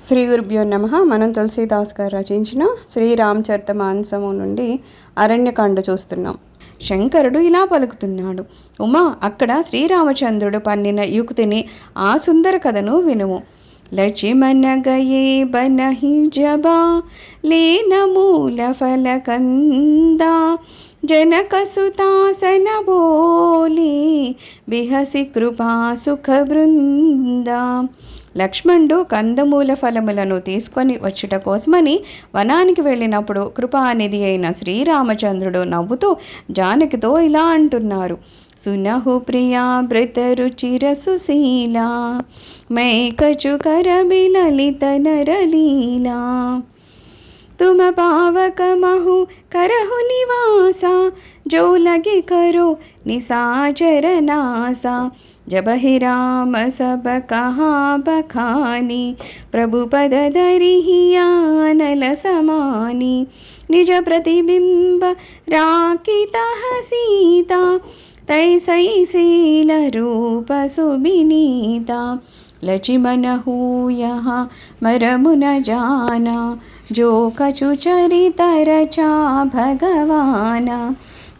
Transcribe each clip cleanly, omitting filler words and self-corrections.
శ్రీ గురుభ్యో నమః. మనం తులసీదాస్ గారు రచించిన శ్రీరామచరితమానసము నుండి అరణ్యకాండ చూస్తున్నాం. శంకరుడు ఇలా పలుకుతున్నాడు. ఉమా, అక్కడ శ్రీరామచంద్రుడు పన్నిన యుక్తిని, ఆ సుందర కథను వినుము. లక్ష్మణ గయే బనహి జబా లేన మూల ఫల కందా जनक सुतासन बोली बिहసి కృపా సుఖ బృంద. లక్ష్మణుడు కందమూల ఫలములను తీసుకొని వచ్చుట కోసమని వనానికి వెళ్ళినప్పుడు కృపానిధి అయిన శ్రీరామచంద్రుడు నవ్వుతూ జానకితో ఇలా అంటున్నారు. సునహు ప్రియా భృత రుచిర సుశీలా మైకచు కరబిలలిత నరలీలా तुम पावक महु करहु निवासा जो लगे करो निसाचर नासा. जब ही राम सब कहा बखानी प्रभु पद दरिहियानल समानी. निज प्रतिबिंब राखित सीता तैसै शील रूप सुबिनीता. लक्ष्मण यहाँ मरमुन जाना जो कछु चरित रचा भगवाना.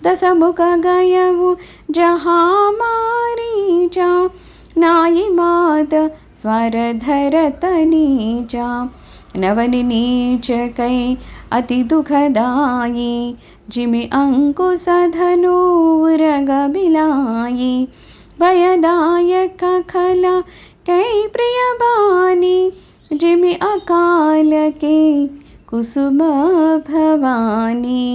दशमुख गयऊ जहाँ मारीचा नाई मात स्वर धरत नीचा. नवनि नीच कै अति दुखदाई जिमि अंकुश धनुरग बिलाई. भयदायक खला कै प्रिय बानी जिमि अकाल के कुसुम भवानी.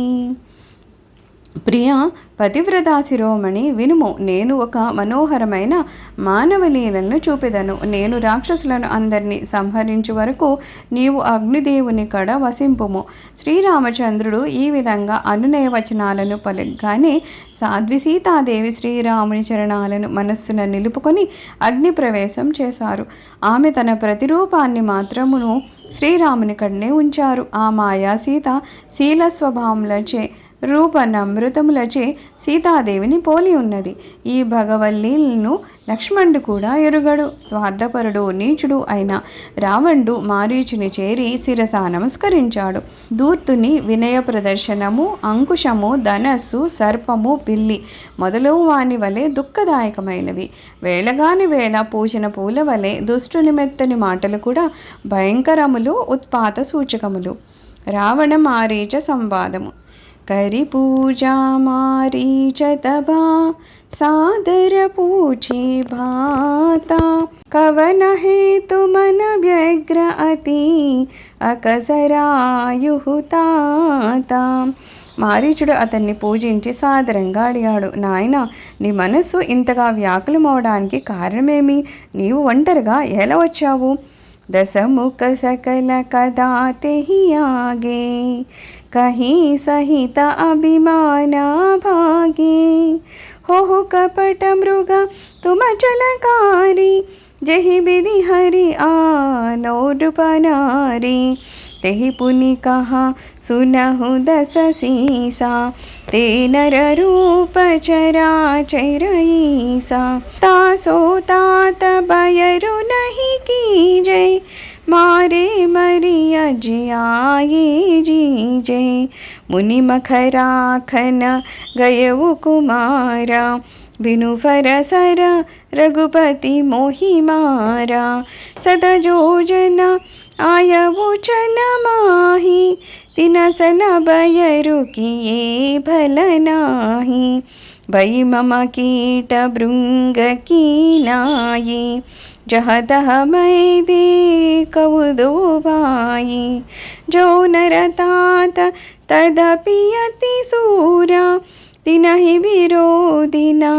ప్రియా పతివ్రతా శిరోమణి వినుము, నేను ఒక మనోహరమైన మానవలీలను చూపెదను. నేను రాక్షసులను అందరినీ సంహరించు వరకు నీవు అగ్నిదేవుని కడ వసింపుము. శ్రీరామచంద్రుడు ఈ విధంగా అనునయ వచనాలను పలకగానే సాధ్వి సీతాదేవి శ్రీరాముని చరణాలను మనస్సున నిలుపుకొని అగ్ని ప్రవేశం చేశారు. ఆమె తన ప్రతిరూపాన్ని మాత్రమును శ్రీరాముని కడనే ఉంచారు. ఆ మాయా సీత శీల స్వభావములచే రూప నమృతములచే సీతాదేవిని పోలి ఉన్నది. ఈ భగవల్లీలను లక్ష్మణుడు కూడా ఎరుగడు. స్వార్థపరుడు నీచుడు అయిన రావణుడు మారీచుని చేరి శిరస నమస్కరించాడు. దూర్తుని వినయ ప్రదర్శనము, అంకుశము, ధనస్సు, సర్పము, పిల్లి మొదలగు వాని వలె దుఃఖదాయకమైనవి. వేళగాని వేళ పూసిన పూల వలె దుష్టుని మెత్తని మాటలు కూడా భయంకరములు, ఉత్పాత సూచకములు. రావణ మారీచ సంవాదము. करी पूजा मारीच तबा सादर पूछी भाता. कवन हेतु मन व्यग्र अति अकसरायुहु తాత. మారీచుడు అతన్ని పూజించి సాదరంగా అడిగాడు. నాయన, నీ మనస్సు ఇంతగా వ్యాకులమవడానికి కారణమేమి? నీవు ఒంటరిగా ఎలా వచ్చావు? दशमुख सकल कदा तेहि आगे कहीं सहित अभिमाना भागे. हो कपट मृग तुम चलकारी जहि विधि हरि आनौरुपनारी. तेहि पुनि कहा सुनहु दस सीसा ते नर रूप चराचरईसा. तासो तात बयरु नहीं कीजे मारे मरिय जियाये जीजे. मुनि मखराखन गयऊ कुमारा बिनु फरसर रघुपति मोहि मारा. सद जोजन आयवु चन माही तिनसन बयरु किए भल नाही. भई मम कीट भृंग की नाई जह तह मैं देखऊ दो भाई. जो नर तात तदपि अति सूरा तिनहि विरोधिना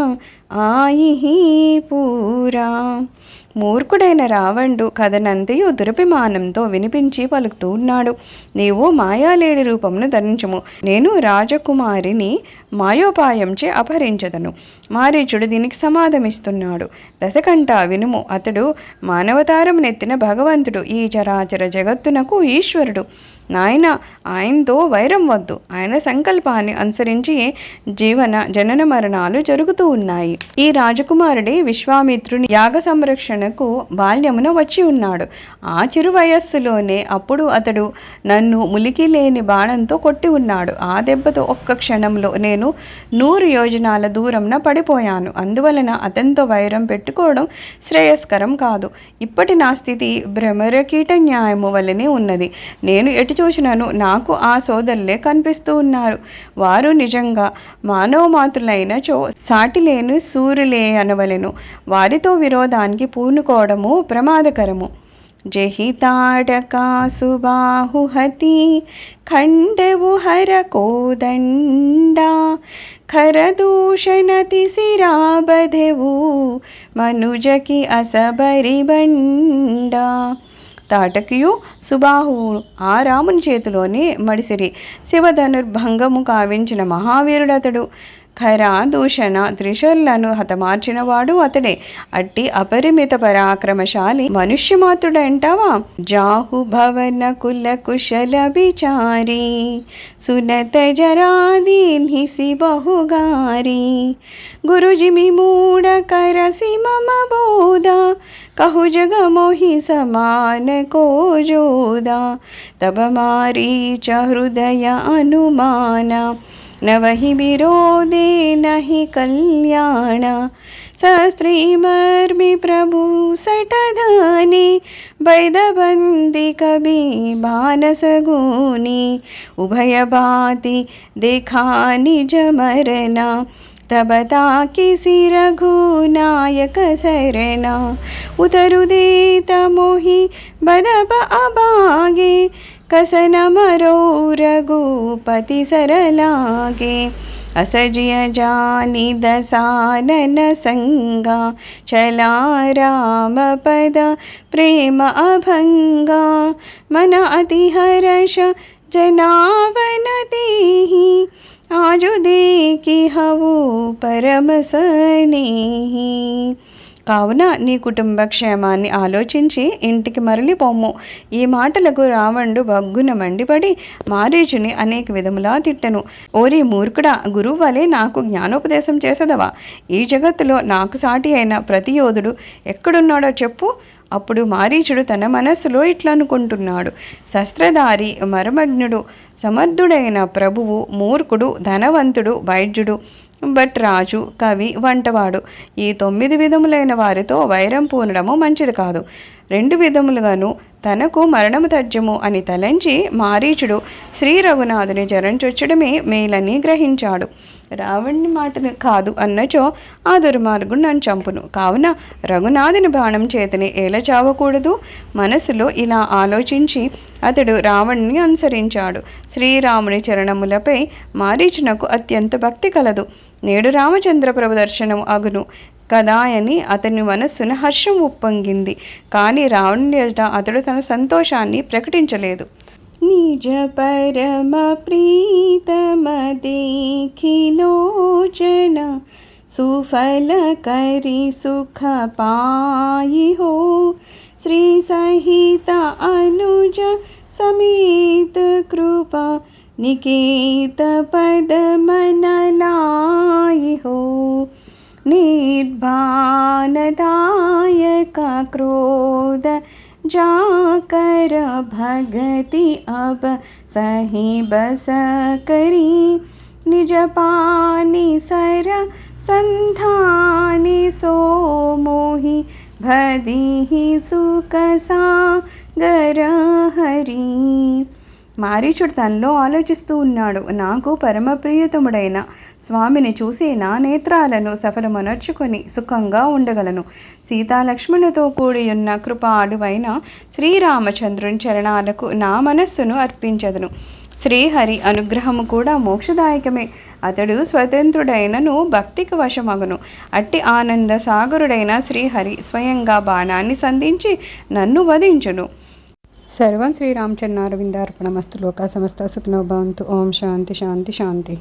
आई ही पूरा. మూర్ఖుడైన రావణుడు కథనంతయు దురభిమానంతో వినిపించి పలుకుతూ ఉన్నాడు. నీవు మాయాలేడి రూపమును ధరించుము, నేను రాజకుమారిని మాయోపాయంచే అపహరించదను. మారీచుడు దీనికి సమాధమిస్తున్నాడు. దశకంఠ వినుము, అతడు మానవతారం నెత్తిన భగవంతుడు, ఈ చరాచర జగత్తునకు ఈశ్వరుడు. నాయన, ఆయనతో వైరం వద్దు. ఆయన సంకల్పాన్ని అనుసరించి జనన మరణాలు జరుగుతూ ఉన్నాయి. ఈ రాజకుమారుడే విశ్వామిత్రుని యాగ సంరక్షణకు బాల్యమున వచ్చి ఉన్నాడు. ఆ చిరు వయస్సులోనే అప్పుడు అతడు నన్ను ములికి లేని బాణంతో కొట్టి ఉన్నాడు. ఆ దెబ్బతో ఒక్క క్షణంలో నేను 100 యోజనాల దూరంన పడిపోయాను. అందువలన అతనితో వైరం పెట్టుకోవడం శ్రేయస్కరం కాదు. ఇప్పటి నా స్థితి భ్రమరకీట న్యాయము వల్లనే ఉన్నది. నేను ఎటు చూసినాను నాకు ఆ సోదరులే కనిపిస్తూ ఉన్నారు. వారు నిజంగా మానవమాతులైనచో సాటి లేని సూర్యులే అనవలెను. వారితో విరోధానికి పూనుకోవడము ప్రమాదకరము. జహి తాటకా సుబాహుహతి ఖండవు హర కోదండా ఖరదూషణతి సిరాబధెవు మనుజకి అసబరి బండా. తాటకియు సుబాహువు ఆ రాముని చేతిలోనే మడిసిరి. శివధనుర్భంగము కావించిన మహావీరుడతడు. ఖర దూషణ త్రిశూలను హతమార్చినవాడు అతడే. అట్టి అపరిమిత పరాక్రమశాలి మనుష్యమాతుడంటావా? జాహు భవన కుల కుశల విచారి సునత జరాదీన్హిసి బహుగారి గురుజిమి మూఢ కరసి మమ బోధ कहु जग मोहि समान को जोदा तब मारीच हृदय अनुमाना न वही विरोधे नहि कल्याण सहस्त्री मर्मि प्रभु सटधानी वैदबंदी कभी बानस गुनी उभय भाति देखा निज मरना तब ताकिसी रघुनायक सरना उतरु देत मोहि बदब अभागे कसन मरो रघुपति सरलागे असजिय जानी दसानन संगा चला राम पद प्रेम अभंगा मन अति हर्ष जनावन देहि आजु देकी हवु परम स्नेहि. కావున నీ కుటుంబ క్షేమాన్ని ఆలోచించి ఇంటికి మరలిపోమ్ము. ఈ మాటలకు రావణుడు బగ్గున మండిపడి మారీచుని అనేక విధములా తిట్టెను. ఓరి మూర్ఖుడా, గురువు వలె నాకు జ్ఞానోపదేశం చేసదవా? ఈ జగత్తులో నాకు సాటి అయిన ప్రతి యోధుడు ఎక్కడున్నాడో చెప్పు. అప్పుడు మారీచుడు తన మనస్సులో ఇట్లనుకుంటున్నాడు: శస్త్రధారి, మర్మజ్ఞుడు, సమర్థుడైన ప్రభువు, మూర్ఖుడు, ధనవంతుడు, వైద్యుడు, బట్ రాజు, కవి, వంటవాడు, ఈ 9 విధములైన వారితో వైరం పూనడము మంచిది కాదు. 2 విధములుగాను తనకు మరణము తథ్యము అని తలంచి మారీచుడు శ్రీ రఘునాథుని జరించొచ్చడమే మేలని గ్రహించాడు. రావణుని మాటను కాదు అన్నచో ఆ దుర్మార్గుడు నన్ను చంపును. కావున రఘునాథుని బాణం చేతనే ఏల చావకూడదు. మనసులో ఇలా ఆలోచించి అతడు రావణుని అనుసరించాడు. శ్రీరాముని చరణములపై మారీచునకు అత్యంత భక్తి కలదు. నేడు రామచంద్ర ప్రభు దర్శనం అగును కదా అని అతని మనస్సున హర్షం ఉప్పొంగింది. కానీ రావణుని ఎదుట అతడు తన సంతోషాన్ని ప్రకటించలేదు. నిజ పరమ ప్రీతమ देखिलोचन सुफल करी सुख पाई हो श्री सहित अनुज समेत कृपा निकेत पद मन लाई हो निर्भानदायक क्रोध जाकर भगति अब सही बस करी निज पानी सर संधानी सो मोहि भदी सुख सागर हरी. మారీచుడు తనలో ఆలోచిస్తూ ఉన్నాడు: నాకు పరమప్రియతముడైన స్వామిని చూసి నా నేత్రాలను సఫలమనర్చుకొని సుఖంగా ఉండగలను. సీతాలక్ష్మణులతో కూడి ఉన్న కృపాడువైన శ్రీరామచంద్రుని చరణాలకు నా మనస్సును అర్పించదను. శ్రీహరి అనుగ్రహము కూడా మోక్షదాయకమే. అతడు స్వతంత్రుడైనను భక్తికి వశమగును. అట్టి ఆనంద సాగరుడైన శ్రీహరి స్వయంగా బాణాన్ని సంధించి నన్ను వధించును. సర్వం శ్రీరామచరణారవిందార్పణమస్తు. లోకా సమస్త సుఖినో భవంతు. ఓం శాంతి శాంతి శాంతి.